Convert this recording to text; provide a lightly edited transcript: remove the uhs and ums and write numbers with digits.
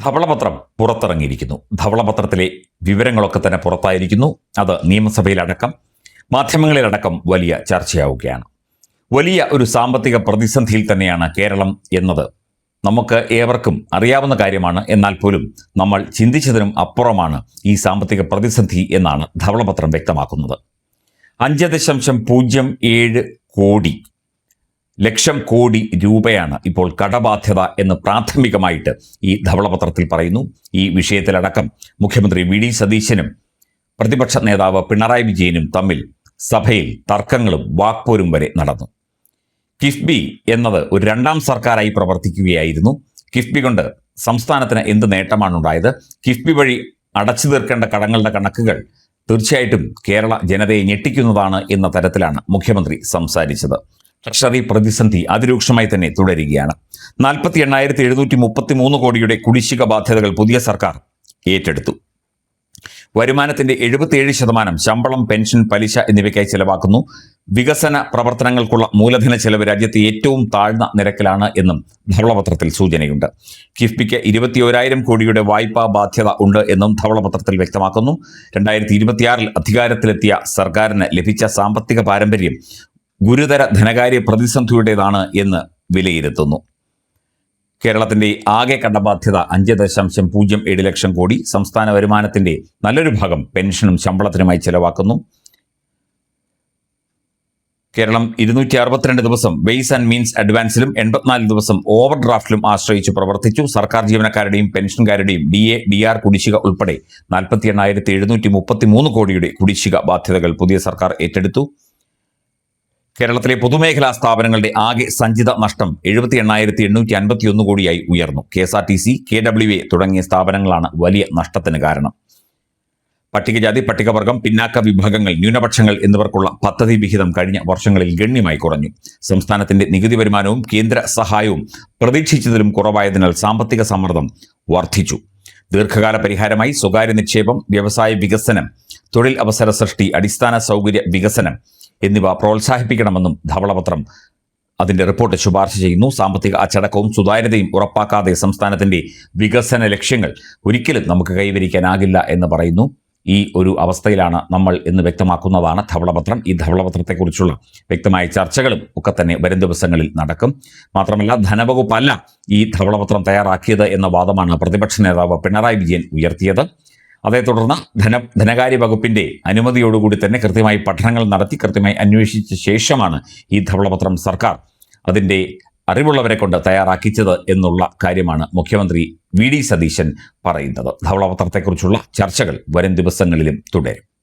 ധവളപത്രം പുറത്തിറങ്ങിയിരിക്കുന്നു. ധവളപത്രത്തിലെ വിവരങ്ങളൊക്കെ തന്നെ പുറത്തായിരിക്കുന്നു. അത് നിയമസഭയിലടക്കം മാധ്യമങ്ങളിലടക്കം വലിയ ചർച്ചയാവുകയാണ്. വലിയ ഒരു സാമ്പത്തിക പ്രതിസന്ധിയിൽ തന്നെയാണ് കേരളം എന്നത് നമുക്ക് ഏവർക്കും അറിയാവുന്ന കാര്യമാണ്. എന്നാൽ പോലും നമ്മൾ ചിന്തിച്ചതിനും അപ്പുറമാണ് ഈ സാമ്പത്തിക പ്രതിസന്ധി എന്നാണ് ധവളപത്രം വ്യക്തമാക്കുന്നത്. 5.07 ലക്ഷം കോടി രൂപയാണ് ഇപ്പോൾ കടബാധ്യത എന്ന് പ്രാഥമികമായിട്ട് ഈ ധവളപത്രത്തിൽ പറയുന്നു. ഈ വിഷയത്തിലടക്കം മുഖ്യമന്ത്രി വി.ഡി. സതീശനും പ്രതിപക്ഷ നേതാവ് പിണറായി വിജയനും തമ്മിൽ സഭയിൽ തർക്കങ്ങളും വാക്പോരും വരെ നടന്നു. കിഫ്ബി എന്നത് ഒരു രണ്ടാം സർക്കാരായി പ്രവർത്തിക്കുകയായിരുന്നു. കിഫ്ബി കൊണ്ട് സംസ്ഥാനത്തിന് എന്ത് നേട്ടമാണുണ്ടായത്? കിഫ്ബി വഴി അടച്ചു തീർക്കേണ്ട കടങ്ങളുടെ കണക്കുകൾ തീർച്ചയായിട്ടും കേരള ജനതയെ ഞെട്ടിക്കുന്നതാണ് എന്ന തരത്തിലാണ് മുഖ്യമന്ത്രി സംസാരിച്ചത്. ട്രഷറി പ്രതിസന്ധി അതിരൂക്ഷമായി തന്നെ തുടരുകയാണ്. 48,733 കോടിയുടെ കുടിശ്ശിക ബാധ്യതകൾ പുതിയ സർക്കാർ ഏറ്റെടുത്തു. വരുമാനത്തിന്റെ 77% ശമ്പളം, പെൻഷൻ, പലിശ എന്നിവയ്ക്കായി ചെലവാക്കുന്നു. വികസന പ്രവർത്തനങ്ങൾക്കുള്ള മൂലധന ചെലവ് രാജ്യത്തെ ഏറ്റവും താഴ്ന്ന നിരക്കിലാണ് എന്നും ധവളപത്രത്തിൽ സൂചനയുണ്ട്. കിഫ്ബിക്ക് 21,000 കോടിയുടെ വായ്പാ ബാധ്യത ഉണ്ട് എന്നും ധവളപത്രത്തിൽ വ്യക്തമാക്കുന്നു. 2026 അധികാരത്തിലെത്തിയ സർക്കാരിന് ലഭിച്ച സാമ്പത്തിക പാരമ്പര്യം ഗുരുതര ധനകാര്യ പ്രതിസന്ധിയുടേതാണ് എന്ന് വിലയിരുത്തുന്നു. കേരളത്തിന്റെ ആകെ കടബാധ്യത 5.07 ലക്ഷം കോടി. സംസ്ഥാന വരുമാനത്തിന്റെ നല്ലൊരു ഭാഗം പെൻഷനും ശമ്പളത്തിനുമായി ചെലവാക്കുന്നു. കേരളം 262 ദിവസം വെയ്സ് ആൻഡ് മീൻസ് അഡ്വാൻസിലും 84 ദിവസം ഓവർ ഡ്രാഫ്റ്റിലും ആശ്രയിച്ച് പ്രവർത്തിച്ചു. സർക്കാർ ജീവനക്കാരുടെയും പെൻഷൻകാരുടെയും DA, DR കുടിശ്ശിക ഉൾപ്പെടെ 48,733 കോടിയുടെ കുടിശ്ശിക ബാധ്യതകൾ പുതിയ സർക്കാർ ഏറ്റെടുത്തു. കേരളത്തിലെ പൊതുമേഖലാ സ്ഥാപനങ്ങളുടെ ആകെ സഞ്ചിത നഷ്ടം 78,851 കോടിയായി ഉയർന്നു. KSRTC, KWA തുടങ്ങിയ സ്ഥാപനങ്ങളാണ് വലിയ നഷ്ടത്തിന് കാരണം. പട്ടികജാതി, പട്ടികവർഗം, പിന്നാക്ക വിഭാഗങ്ങൾ, ന്യൂനപക്ഷങ്ങൾ എന്നിവർക്കുള്ള പദ്ധതി വിഹിതം കഴിഞ്ഞ വർഷങ്ങളിൽ ഗണ്യമായി കുറഞ്ഞു. സംസ്ഥാനത്തിന്റെ നികുതി വരുമാനവും കേന്ദ്ര സഹായവും പ്രതീക്ഷിച്ചതിലും കുറവായതിനാൽ സാമ്പത്തിക സമ്മർദ്ദം വർദ്ധിച്ചു. ദീർഘകാല പരിഹാരമായി സ്വകാര്യ നിക്ഷേപം, വ്യവസായ വികസനം, തൊഴിൽ അവസര സൃഷ്ടി, അടിസ്ഥാന സൗകര്യ വികസനം എന്നിവ പ്രോത്സാഹിപ്പിക്കണമെന്നും ധവളപത്രം അതിന്റെ റിപ്പോർട്ട് ശുപാർശ ചെയ്യുന്നു. സാമ്പത്തിക അച്ചടക്കവും സുതാര്യതയും ഉറപ്പാക്കാതെ സംസ്ഥാനത്തിന്റെ വികസന ലക്ഷ്യങ്ങൾ ഒരിക്കലും നമുക്ക് കൈവരിക്കാനാകില്ല എന്ന് പറയുന്നു. ഈ ഒരു അവസ്ഥയിലാണ് നമ്മൾ എന്ന് വ്യക്തമാക്കുന്നതാണ് ധവളപത്രം. ഈ ധവളപത്രത്തെക്കുറിച്ചുള്ള വ്യക്തമായ ചർച്ചകളും ഒക്കെ തന്നെ വരും ദിവസങ്ങളിൽ നടക്കും. മാത്രമല്ല, ധനവകുപ്പല്ല ഈ ധവളപത്രം തയ്യാറാക്കിയത് എന്ന വാദമാണ് പ്രതിപക്ഷ നേതാവ് പിണറായി വിജയൻ ഉയർത്തിയത്. അതേ തുടർന്ന് ധനകാര്യ വകുപ്പിന്റെ അനുമതിയോടുകൂടി തന്നെ കൃത്യമായി പഠനങ്ങൾ നടത്തി കൃത്യമായി അന്വേഷിച്ച ശേഷമാണ് ഈ ധവളപത്രം സർക്കാർ അതിന്റെ അറിവുള്ളവരെ കൊണ്ട് തയ്യാറാക്കിച്ചത് എന്നുള്ള കാര്യമാണ് മുഖ്യമന്ത്രി വി.ഡി. സതീശൻ പറയുന്നത്. ധവളപത്രത്തെക്കുറിച്ചുള്ള ചർച്ചകൾ വരും ദിവസങ്ങളിലും തുടരും.